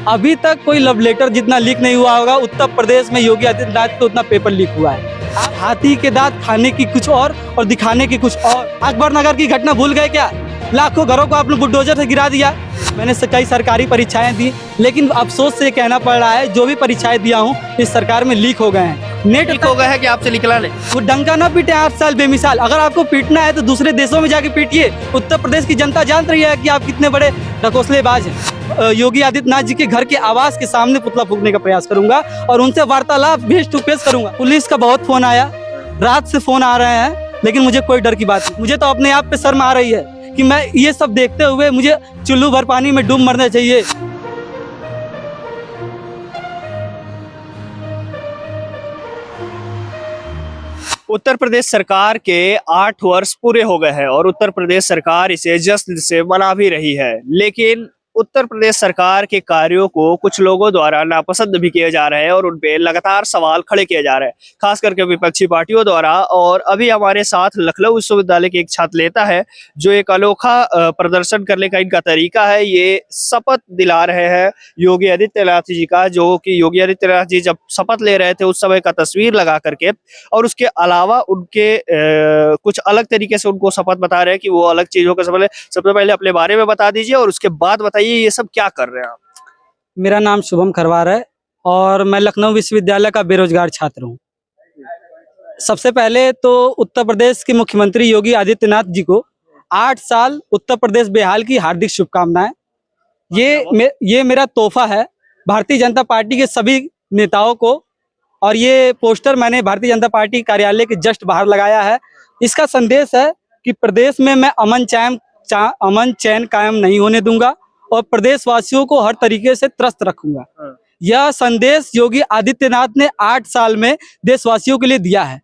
अभी तक कोई लव लेटर जितना लीक नहीं हुआ होगा उत्तर प्रदेश में योगी आदित्यनाथ को उतना पेपर लीक हुआ है। हाथी के दांत खाने की कुछ और दिखाने की कुछ और। अकबर नगर की घटना भूल गए क्या? लाखों घरों को आपने बुलडोजर से गिरा दिया। मैंने कई सरकारी परीक्षाएं दी, लेकिन अफसोस से कहना पड़ रहा है जो भी परीक्षाएं दिया हूँ इस सरकार में लीक हो गए हैं। नेट लीक हो गया है कि आपसे निकला नहीं? वो डंका ना पीटे 8 साल बेमिसाल। अगर आपको पीटना है तो दूसरे देशों में जाके पीटिए। उत्तर प्रदेश की जनता जान रही है कि आप कितने बड़े ढकोसलेबाज हैं। योगी आदित्यनाथ जी के घर के आवास के सामने पुतला फूंकने का प्रयास करूंगा और उनसे वार्तालाप फेस टू फेस करूंगा। पुलिस का बहुत फोन आया, रात से फोन आ रहे हैं, लेकिन मुझे कोई डर की बात नहीं। मुझे तो अपने आप पे शर्म आ रही है कि मैं ये सब देखते हुए मुझे चुल्लू भर पानी में डूब मरना चाहिए। उत्तर प्रदेश सरकार के 8 वर्ष पूरे हो गए हैं और उत्तर प्रदेश सरकार इसे जश्न से मना भी रही है, लेकिन उत्तर प्रदेश सरकार के कार्यों को कुछ लोगों द्वारा नापसंद भी किए जा रहे हैं और उनपे लगातार सवाल खड़े किए जा रहे हैं, खास करके विपक्षी पार्टियों द्वारा। और अभी हमारे साथ लखनऊ विश्वविद्यालय के एक छात्र नेता है जो एक अनोखा प्रदर्शन करने का इनका तरीका है। ये शपथ दिला रहे हैं योगी आदित्यनाथ जी का, जो कि योगी आदित्यनाथ जी जब शपथ ले रहे थे उस समय का तस्वीर लगा करके, और उसके अलावा उनके कुछ अलग तरीके से उनको शपथ बता रहे हैं कि वो अलग चीजों का सबसे पहले अपने बारे में बता दीजिए और उसके बाद बताइए ये सब क्या कर रहे हैं आप? मेरा नाम शुभम खरवार है और मैं लखनऊ विश्वविद्यालय का बेरोजगार छात्र हूँ। सबसे पहले तो उत्तर प्रदेश के मुख्यमंत्री योगी आदित्यनाथ जी को 8 साल उत्तर प्रदेश बेहाल की हार्दिक शुभकामनाएं। ये मेरा तोहफा है भारतीय जनता पार्टी के सभी नेताओं को, और ये पोस्टर मैंने भारतीय जनता पार्टी कार्यालय के जस्ट बाहर लगाया है। इसका संदेश है कि प्रदेश में मैं अमन चैन कायम नहीं होने दूंगा और प्रदेशवासियों को हर तरीके से त्रस्त रखूंगा। यह संदेश योगी आदित्यनाथ ने 8 साल में देशवासियों के लिए दिया है।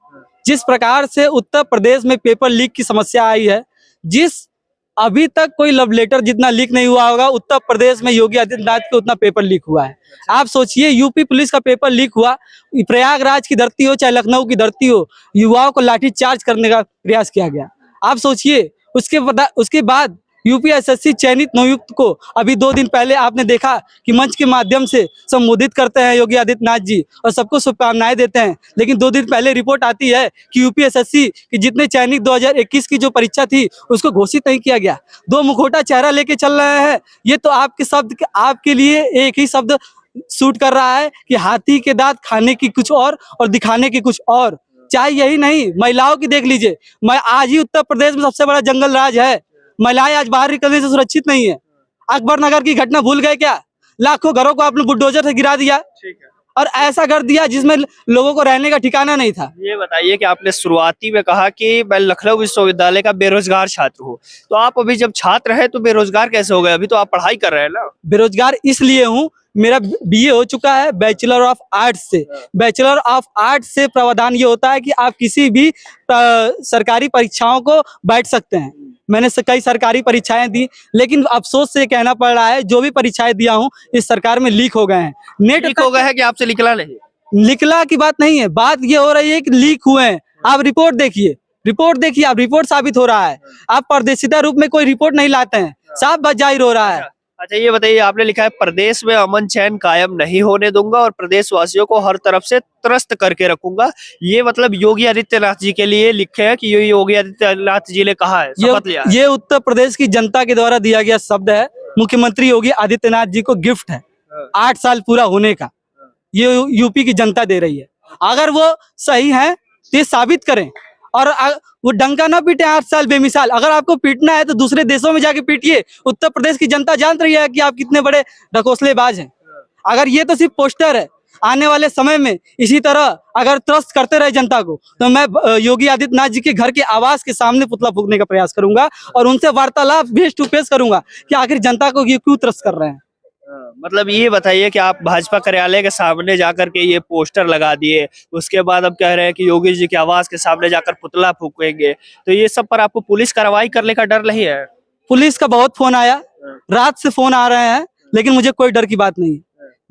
जिस प्रकार से उत्तर प्रदेश में पेपर लीक की समस्या आई है, अभी तक कोई लव लेटर जितना लीक नहीं हुआ होगा उत्तर प्रदेश में योगी आदित्यनाथ के उतना पेपर लीक हुआ है। आप सोचिए, यूपी पुलिस का पेपर लीक हुआ, प्रयागराज की धरती हो चाहे लखनऊ की धरती हो, युवाओं को लाठी चार्ज करने का प्रयास किया गया। आप सोचिए, उसके बाद यूपीएसएससी चयनित नियुक्त को अभी 2 दिन पहले आपने देखा कि मंच के माध्यम से संबोधित करते हैं योगी आदित्यनाथ जी और सबको शुभकामनाएं देते हैं, लेकिन 2 दिन पहले रिपोर्ट आती है कि यूपीएसएससी की जितने चयनित 2021 की जो परीक्षा थी उसको घोषित नहीं किया गया। 2 मुखौटा चेहरा लेके चल रहे हैं। ये तो आपके लिए एक ही शब्द सूट कर रहा है कि हाथी के दांत खाने की कुछ और दिखाने की कुछ और। चाहे यही नहीं, महिलाओं की देख लीजिए। आज ही उत्तर प्रदेश में सबसे बड़ा जंगल राज है, महिलाएं आज बाहर निकलने से सुरक्षित नहीं है। अकबर नगर की घटना भूल गए क्या? लाखों घरों को आपने बुलडोजर से गिरा दिया और ऐसा कर दिया जिसमें लोगों को रहने का ठिकाना नहीं था। ये बताइए कि आपने शुरुआती में कहा कि मैं लखनऊ विश्वविद्यालय का बेरोजगार छात्र हूँ, तो आप अभी जब छात्र हैं तो बेरोजगार कैसे हो गए? अभी तो आप पढ़ाई कर रहे हैं ना। बेरोजगार इसलिए हूँ, मेरा बीए हो चुका है बैचलर ऑफ आर्ट्स से। बैचलर ऑफ आर्ट्स से प्रावधान ये होता है कि आप किसी भी सरकारी परीक्षाओं को बैठ सकते हैं। मैंने कई सरकारी परीक्षाएं दी, लेकिन अफसोस से कहना पड़ रहा है जो भी परीक्षाएं दिया हूं इस सरकार में लीक हो गए हैं। नेट लीक हो गया है कि आपसे निकला नहीं? निकला की बात नहीं है, बात ये हो रही है कि लीक हुए हैं। आप रिपोर्ट देखिए, आप रिपोर्ट साबित हो रहा है। आप पारदर्शिता रूप में कोई रिपोर्ट नहीं लाते हैं, साफ बात जाहिर हो रहा है। अच्छा ये बताइए, आपने लिखा है प्रदेश में अमन चैन कायम नहीं होने दूंगा और प्रदेश वासियों को हर तरफ से त्रस्त करके रखूंगा। ये मतलब योगी आदित्यनाथ जी के लिए लिखे है कि ये योगी आदित्यनाथ जी ने कहा है, शपथ लिया है? ये उत्तर प्रदेश की जनता के द्वारा दिया गया शब्द है। मुख्यमंत्री योगी आदित्यनाथ जी को गिफ्ट है 8 साल पूरा होने का। ये यूपी की जनता दे रही है। अगर वो सही है तो ये साबित करें, और वो डंका ना पीटे 8 साल बेमिसाल। अगर आपको पीटना है तो दूसरे देशों में जाके पीटिए। उत्तर प्रदेश की जनता जान रही है कि आप कितने बड़े ढकोसलेबाज हैं। अगर ये तो सिर्फ पोस्टर है, आने वाले समय में इसी तरह अगर त्रस्त करते रहे जनता को, तो मैं योगी आदित्यनाथ जी के घर के आवास के सामने पुतला फूंकने का प्रयास करूंगा और उनसे वार्तालाप फेस टू फेस करूंगा कि आखिर जनता को ये क्यों त्रस्त कर रहे हैं। मतलब ये बताइए कि आप भाजपा कार्यालय के सामने जाकर के ये पोस्टर लगा दिए, उसके बाद अब कह रहे हैं कि योगी जी के आवास के सामने जाकर पुतला फूकेंगे, तो ये सब पर आपको पुलिस कार्रवाई करने का डर नहीं है? पुलिस का बहुत फोन आया, रात से फोन आ रहे हैं, लेकिन मुझे कोई डर की बात नहीं है।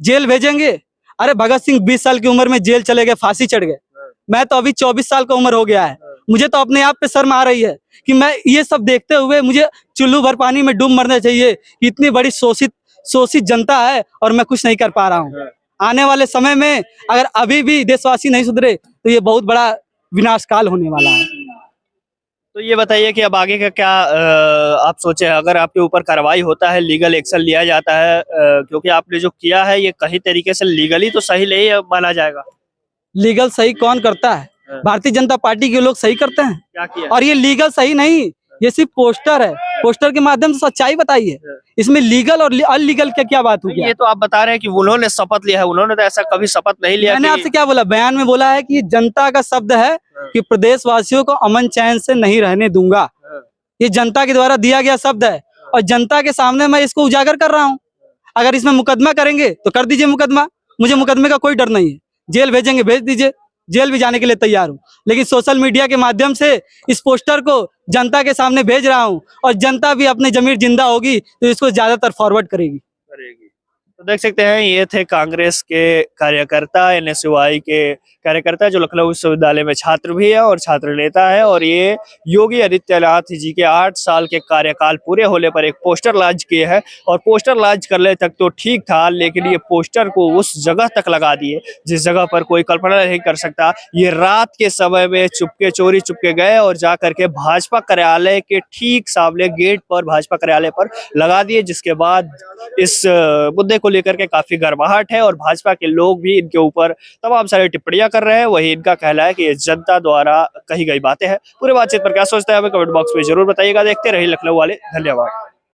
जेल भेजेंगे? अरे भगत सिंह 20 साल की उम्र में जेल चले गए, फांसी चढ़ गए। मैं तो अभी 24 साल का उम्र हो गया है। मुझे तो अपने आप पे शर्म आ रही है कि मैं ये सब देखते हुए मुझे चुल्लू भर पानी में डूब मरना चाहिए। इतनी बड़ी शोषित शोषित जनता है और मैं कुछ नहीं कर पा रहा हूँ। आने वाले समय में अगर अभी भी देशवासी नहीं सुधरे तो ये बहुत बड़ा विनाश काल होने वाला है। तो ये बताइए कि अब आगे का क्या आप सोचे हैं? अगर आपके ऊपर कार्रवाई होता है, लीगल एक्शन लिया जाता है, क्योंकि आपने जो किया है ये कहीं तरीके से लीगली तो सही नहीं माना जाएगा। लीगल सही कौन करता है? भारतीय जनता पार्टी के लोग सही करते हैं। क्या किया? और ये लीगल सही नहीं, ये सिर्फ पोस्टर है। पोस्टर के माध्यम से सच्चाई बताइए, इसमें लीगल और अनलीगल क्या क्या बात हुई? ये तो आप बता रहे हैं कि उन्होंने शपथ लिया है, उन्होंने तो ऐसा कभी शपथ नहीं लिया। मैंने कि आपसे क्या बोला? बयान में बोला है कि ये जनता का शब्द है कि प्रदेश वासियों को अमन चैन से नहीं रहने दूंगा। ये जनता के द्वारा दिया गया शब्द है और जनता के सामने मैं इसको उजागर कर रहा हूँ। अगर इसमें मुकदमा करेंगे तो कर दीजिए मुकदमा, मुझे मुकदमे का कोई डर नहीं है। जेल भेजेंगे भेज दीजिए, जेल भी जाने के लिए तैयार हूँ। लेकिन सोशल मीडिया के माध्यम से इस पोस्टर को जनता के सामने भेज रहा हूँ और जनता भी अपनी जमीर जिंदा होगी तो इसको ज्यादातर फॉरवर्ड करेगी। तो देख सकते हैं ये थे कांग्रेस के कार्यकर्ता, एनएसयूआई के कार्यकर्ता जो लखनऊ विश्वविद्यालय में छात्र भी है और छात्र नेता है। और ये योगी आदित्यनाथ जी के 8 साल के कार्यकाल पूरे होने पर एक पोस्टर लॉन्च किए हैं। और पोस्टर लॉन्च करने तक तो ठीक था, लेकिन ये पोस्टर को उस जगह तक लगा दिए जिस जगह पर कोई कल्पना नहीं कर सकता। ये रात के समय में चुपके चोरी चुपके गए और जा करके भाजपा कार्यालय के ठीक सामने गेट पर भाजपा कार्यालय पर लगा दिए, जिसके बाद इस मुद्दे को लेकर के काफी गर्माहट है और भाजपा के लोग भी इनके ऊपर तमाम सारी टिप्पणियां कर रहे हैं। वही इनका कहना है कि ये जनता द्वारा कही गई बातें हैं। पूरे बातचीत पर क्या सोचते हैं हमें कमेंट बॉक्स में जरूर बताइएगा। देखते रहिए लखनऊ वाले। धन्यवाद।